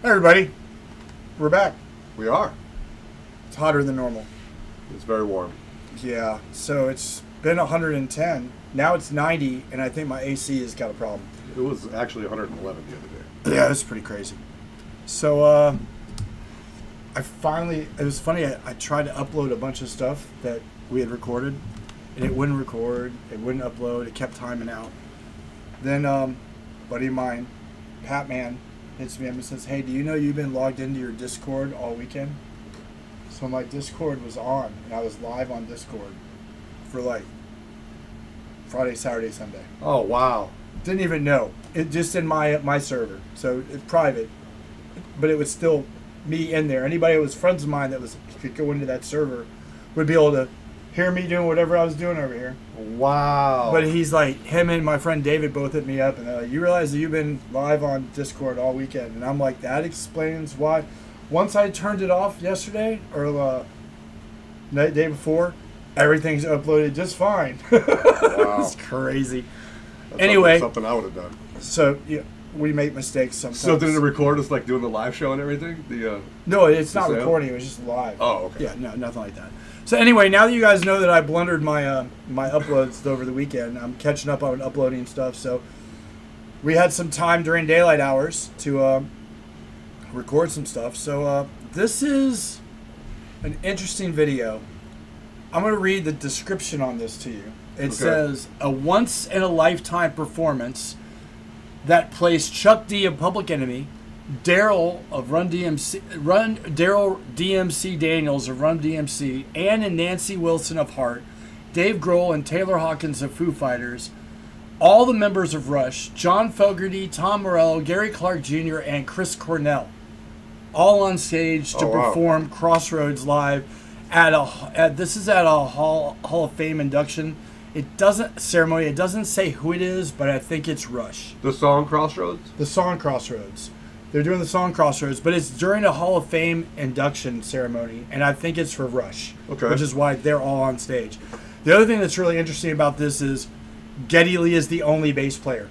Hi everybody, we're back. We are. It's hotter than normal. It's very warm. Yeah, so it's been 110. Now it's 90, and I think my AC has got a problem. It was actually 111 the other day. Yeah, it's pretty crazy. So I finally, it was funny, I tried to upload a bunch of stuff that we had recorded, and it wouldn't record, it wouldn't upload, it kept timing out. Then buddy of mine, Pat Man, hits me up and says, hey, do you know you've been logged into your Discord all weekend? So my Discord was on, and I was live on Discord for like Friday, Saturday, Sunday. Oh, wow. Didn't even know. It just in my server. So it's private. But it was still me in there. Anybody that was friends of mine that could go into that server would be able to hear me doing whatever I was doing over here. Wow. But he's like, him and my friend David both hit me up and they're like, you realize that you've been live on Discord all weekend? And I'm like, that explains why. Once I turned it off yesterday, or the day before, everything's uploaded just fine. Wow. It's crazy. That's Anyway. something I would have done. So, yeah, we make mistakes sometimes. So did it record us like doing the live show and everything? No, it's not sale? recording. It was just live. Oh, okay. Yeah, no, nothing like that. So anyway, now that you guys know that I blundered my my uploads over the weekend, I'm catching up on uploading stuff. So we had some time during daylight hours to record some stuff. So this is an interesting video. I'm going to read the description on this to you. It says, a once-in-a-lifetime performance that placed Chuck D of Public Enemy, Daryl DMC Daniels of Run DMC, Ann and Nancy Wilson of Heart, Dave Grohl and Taylor Hawkins of Foo Fighters, all the members of Rush, John Fogerty, Tom Morello, Gary Clark Jr., and Chris Cornell, all on stage to perform Crossroads live this is at a Hall of Fame induction. It doesn't say who it is, but I think it's Rush. The song Crossroads? The song Crossroads. They're doing the song Crossroads, but it's during a Hall of Fame induction ceremony, and I think it's for Rush, which is why they're all on stage. The other thing that's really interesting about this is Geddy Lee is the only bass player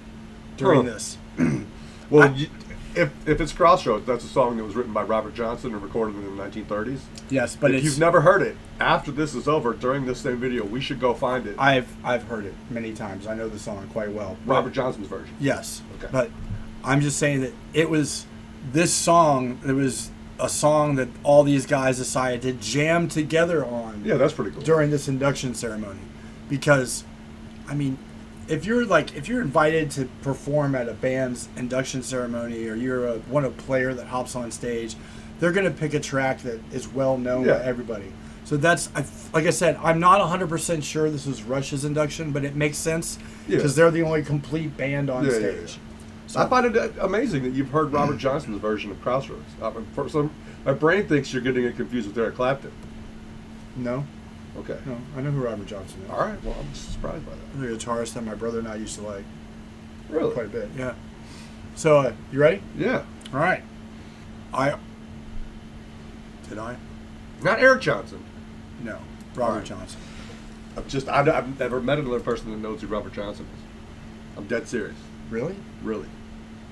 during this. Well, if it's Crossroads, that's a song that was written by Robert Johnson and recorded in the 1930s. Yes, but if you've never heard it, after this is over, during this same video, we should go find it. I've heard it many times. I know the song quite well. Robert Johnson's version. Yes. Okay. But I'm just saying that it was this song. It was a song that all these guys decided to jam together on. Yeah, that's pretty cool. During this induction ceremony, because, I mean, if you're invited to perform at a band's induction ceremony, or you're a player that hops on stage, they're going to pick a track that is well known by everybody. So that's, like I said, I'm not 100% sure this is Rush's induction, but it makes sense because they're the only complete band on stage. So, I find it amazing that you've heard Robert Johnson's version of Crossroads. My brain thinks you're getting it confused with Eric Clapton. No. Okay. No, I know who Robert Johnson is. All right. Well, I'm surprised by that. The guitarist that my brother and I used to like. Really? Quite a bit, yeah. So, you ready? Yeah. All right. Did I? Not Eric Johnson. No, Robert Johnson. I've never met another person that knows who Robert Johnson is. I'm dead serious. Really? Really.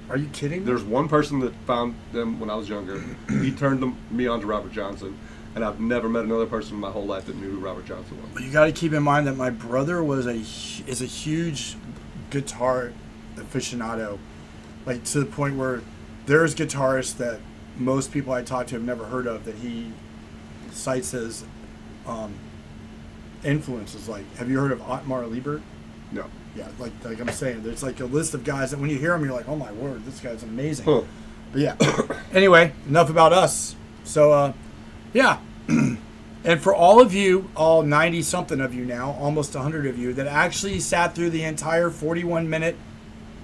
Are you kidding me? There's one person that found them when I was younger. He turned me on to Robert Johnson, and I've never met another person in my whole life that knew who Robert Johnson was. You got to keep in mind that my brother is a huge guitar aficionado, like to the point where there's guitarists that most people I talk to have never heard of that he cites as influences. Like, have you heard of Otmar Liebert? No. Yeah, like I'm saying, there's like a list of guys that when you hear them, you're like, oh my word, this guy's amazing. Huh. But yeah. Anyway, enough about us. So, yeah. And for all of you, all 90-something of you now, almost 100 of you, that actually sat through the entire 41-minute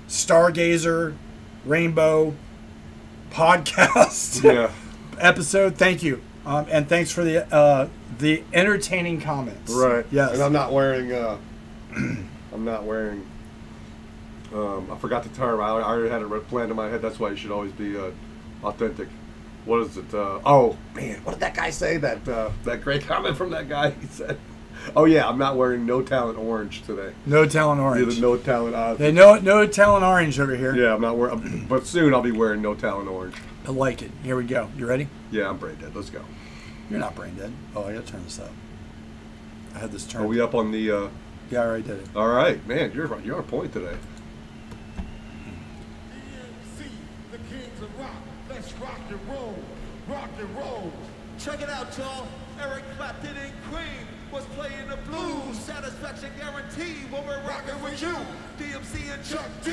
Stargazer Rainbow podcast episode, thank you. And thanks for the entertaining comments. Right. Yes. And I'm not wearing I forgot the term. I already had it planned in my head. That's why you should always be authentic. What is it? Oh man, what did that guy say? That great comment from that guy. He said, Oh yeah, I'm not wearing No Talent orange today. No Talent orange. Either No Talent. Hey, no Talent orange over here. Yeah, I'm not wearing. But soon I'll be wearing No Talent orange. I like it. Here we go. You ready? Yeah, I'm brain dead. Let's go. You're not brain dead. Oh, I gotta turn this up. I had this turned. Are we up on the? Yeah, I already did it. All right, man, you're on point today. The kings of rock. Let's rock and roll. Rock and roll. Check it out, y'all. Eric Clapton and Cream was playing the blues. Satisfaction guaranteed when we're rocking with you. DMC and Chuck D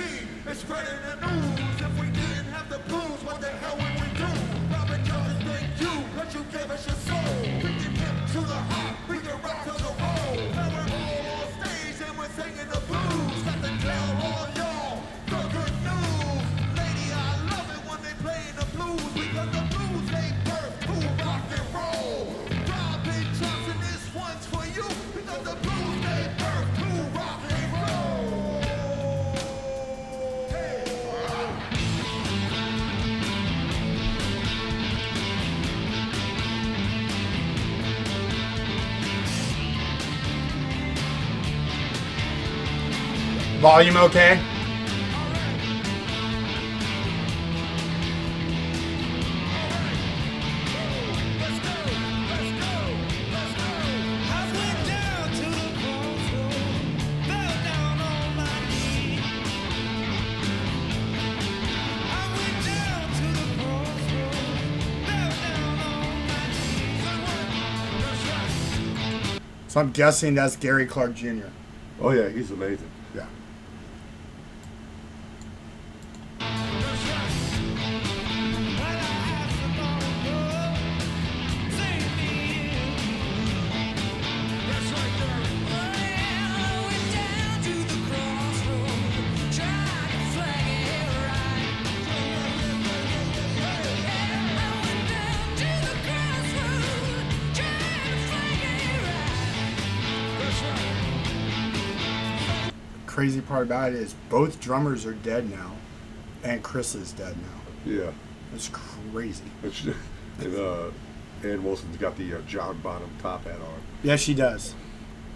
is spreading the news. If we didn't have the blues, what the hell would we do? Robert Johnson, thank you, cause you gave us your soul. We can hip to the hop, we can rock to the roll. Now we're all on stage and we're singing the blues. Got the tell all y'all the good news. Lady, I love it when they play the blues because the blues gave birth to rock and roll. Robert Johnson, this one's for you because the blues gave birth to rock and roll. Hey. Volume okay? So I'm guessing that's Gary Clark Jr. Oh yeah, he's amazing. Yeah. Crazy part about it is both drummers are dead now, and Chris is dead now. Yeah. It's crazy. And Ann Wilson's got the John Bonham top hat on. Yeah, she does.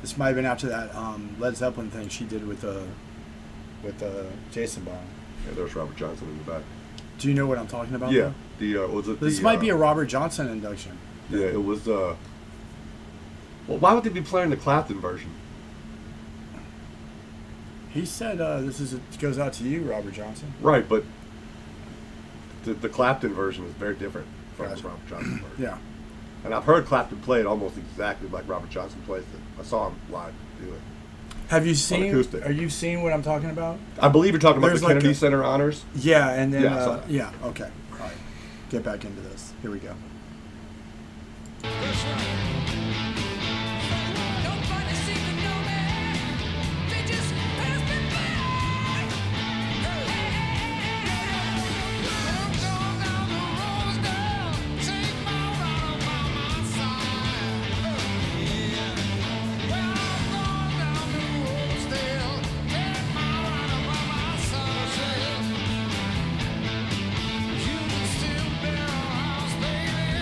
This might have been after that Led Zeppelin thing she did with Jason Bonham. Yeah, there's Robert Johnson in the back. Do you know what I'm talking about? Yeah. Though? Was it This might be a Robert Johnson induction. Yeah, it was. Well, why would they be playing the Clapton version? He said this goes out to you, Robert Johnson. Right, but the Clapton version is very different from Gotcha. the Robert Johnson version. Yeah. And I've heard Clapton play it almost exactly like Robert Johnson plays it. I saw him live do it. Have you seen? acoustic. Are you seeing what I'm talking about? I believe you're talking about There's the like Kennedy a- Center honors. Yeah, and then Yeah, I saw that. yeah. Okay. All right. Get back into this. Here we go. Nobody seemed to know me. They just passed me by. I'm going down the road, girl. Take my ride by my side. Well, I'm going down the road still. Take my ride by my side. You can still build a house, baby.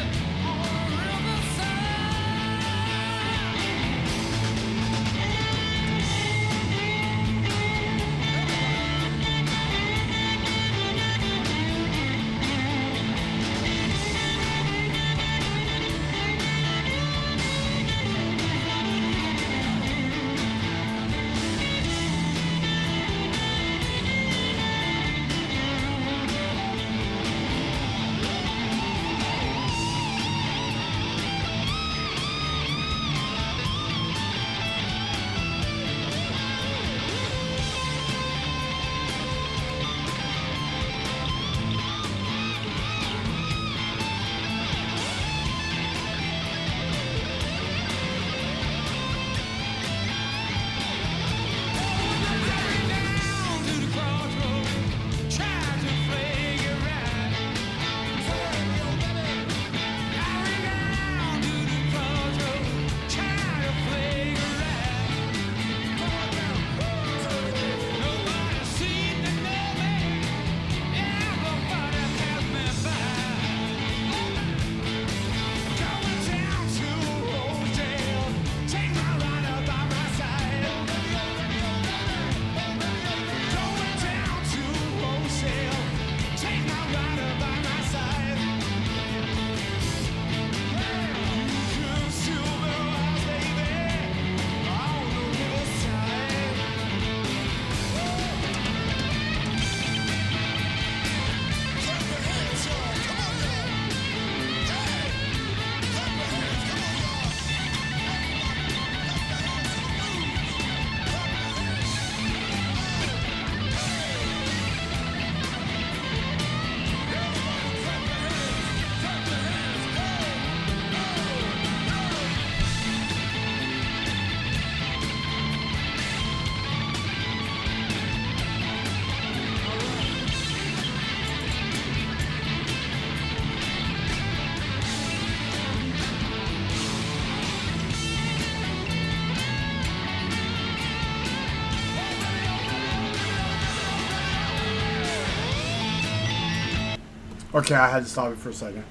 Okay, I had to stop you for a second.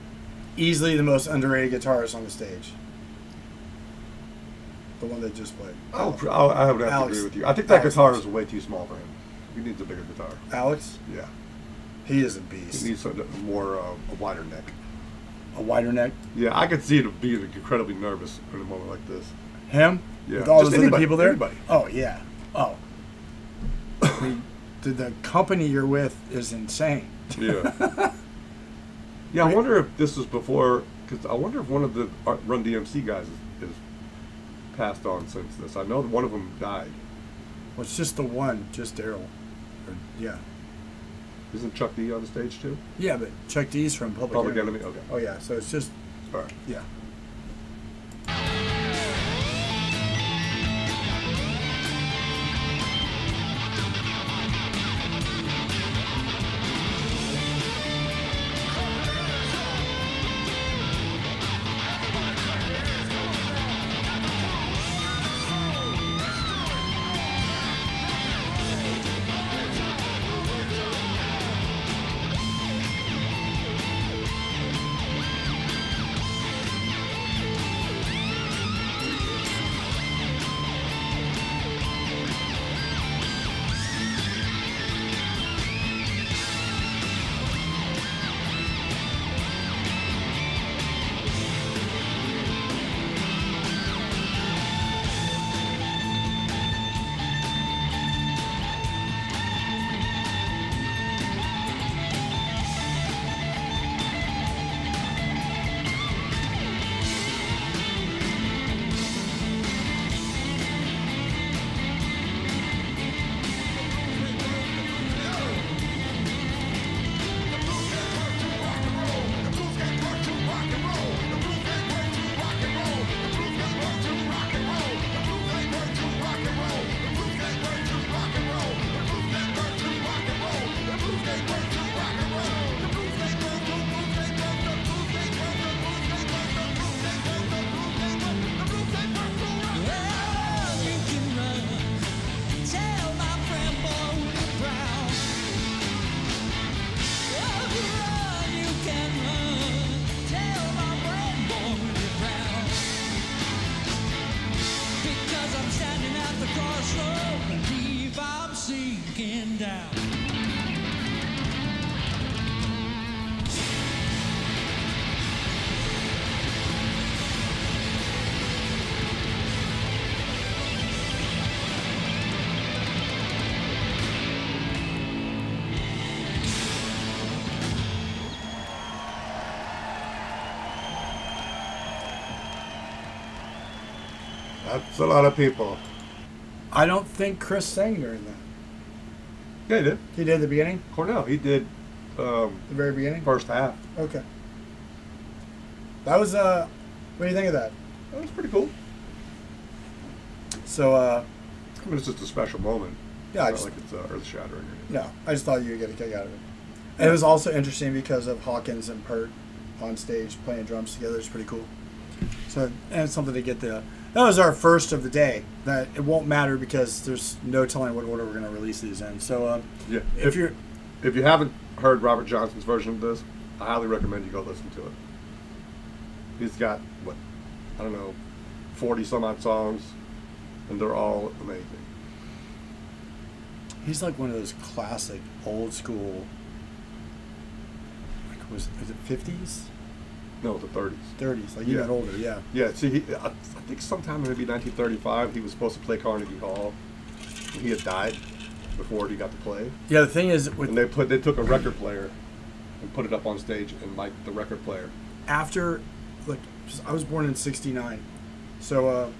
Easily the most underrated guitarist on the stage. The one that just played. I would have to Alex. agree with you. I think that Alex. guitar is way too small for him. He needs a bigger guitar. Alex? Yeah. He is a He beast. needs a more a wider neck. A wider neck. Yeah, I could see it being incredibly nervous in a moment like this. Him? Yeah. With all Just those anybody, other people there? anybody. Oh, yeah. Oh. I mean, the company you're with is insane. Yeah. Yeah, I wonder if this was before, because I wonder if one of the Run DMC guys is passed on since this. I know that one of them died. Well, it's just the one, just Daryl. Yeah. Isn't Chuck D on the stage too? Yeah, but Chuck D's from Public Enemy? Okay. Oh, yeah. So it's just, All right. yeah. Crossroads and deep I'm sinking down. That's a lot of people. I don't think Chris sang during that. Yeah, he did. He did at the beginning? Cornell, he did The very beginning? first half. Okay. That was, what do you think of that? That was pretty cool. So, I mean, it's just a special moment. yeah, I It's just, not like it's earth-shattering. or anything. no, I just thought you would get a kick out of it. And it was also interesting because of Hawkins and Pert on stage playing drums together. It's pretty cool. So, and it's something to get the. That was our first of the day. That it won't matter because there's no telling what order we're going to release these in. So, Yeah. if you're, If you haven't heard Robert Johnson's version of this, I highly recommend you go listen to it. He's got, what, I don't know, 40 some odd songs, and they're all amazing. he's like one of those classic old school. Like is it 50s, No, the 30s. 30s? Like Yeah. even older, yeah. Yeah, see, I think sometime maybe 1935, he was supposed to play Carnegie Hall. He had died before he got to play. Yeah, the thing is with And they took a record player and put it up on stage and mic'd the record player. after, like, I was born in '69, so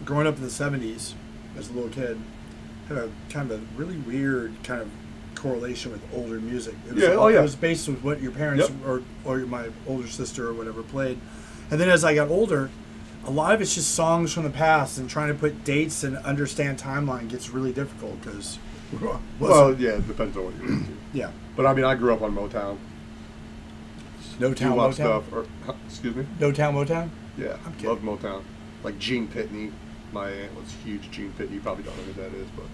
growing up in the '70s as a little kid, had a kind of a really weird kind of correlation with older music. It was, Yeah, oh, yeah. It was based with what your parents Yep. or my older sister or whatever played, and then as I got older, a lot of it's just songs from the past, and trying to put dates and understand timeline gets really difficult because. Well, yeah, it depends on what you're into. Yeah. But I mean, I grew up on Motown. No Town Doo-wop Motown. stuff. Or, excuse me? No Town Motown. Yeah, I'm kidding. love Motown. Like Gene Pitney. My aunt was a huge Gene Pitney. You probably don't know who that is, but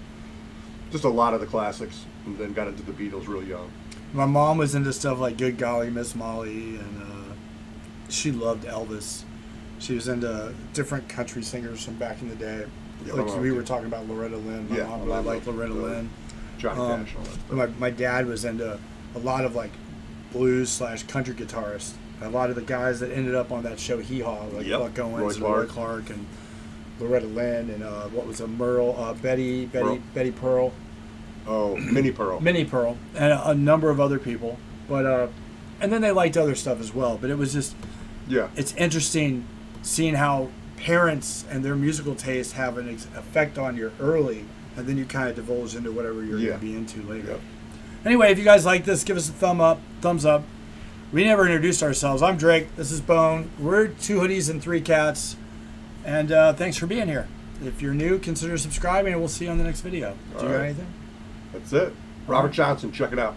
just a lot of the classics, and then got into the Beatles real young. My mom was into stuff like Good Golly, Miss Molly, and she loved Elvis. She was into different country singers from back in the day. Yeah, Like my mom we did. were talking about Loretta Lynn. My Yeah, mom my really mom liked loved Loretta Lynn. Johnny Cash and all that stuff. My dad was into a lot of like blues/country guitarists. A lot of the guys that ended up on that show Hee Haw, like Yep. Buck Owens, Roy and Clark. Roy Clark, and Loretta Lynn, and what was it, Merle, Betty Pearl, Oh, Minnie Pearl. Minnie Pearl, and a number of other people. But and then they liked other stuff as well. But it was just, Yeah. it's interesting seeing how parents and their musical taste have an effect on your early, and then you kind of divulge into whatever you're Yeah. going to be into later. Yep. Anyway, if you guys like this, give us a thumbs up. We never introduced ourselves. I'm Drake. This is Bone. We're 2 hoodies and 3 cats. And thanks for being here. If you're new, consider subscribing, and we'll see you on the next video. Do you got right. anything? That's it. Robert Johnson, check it out.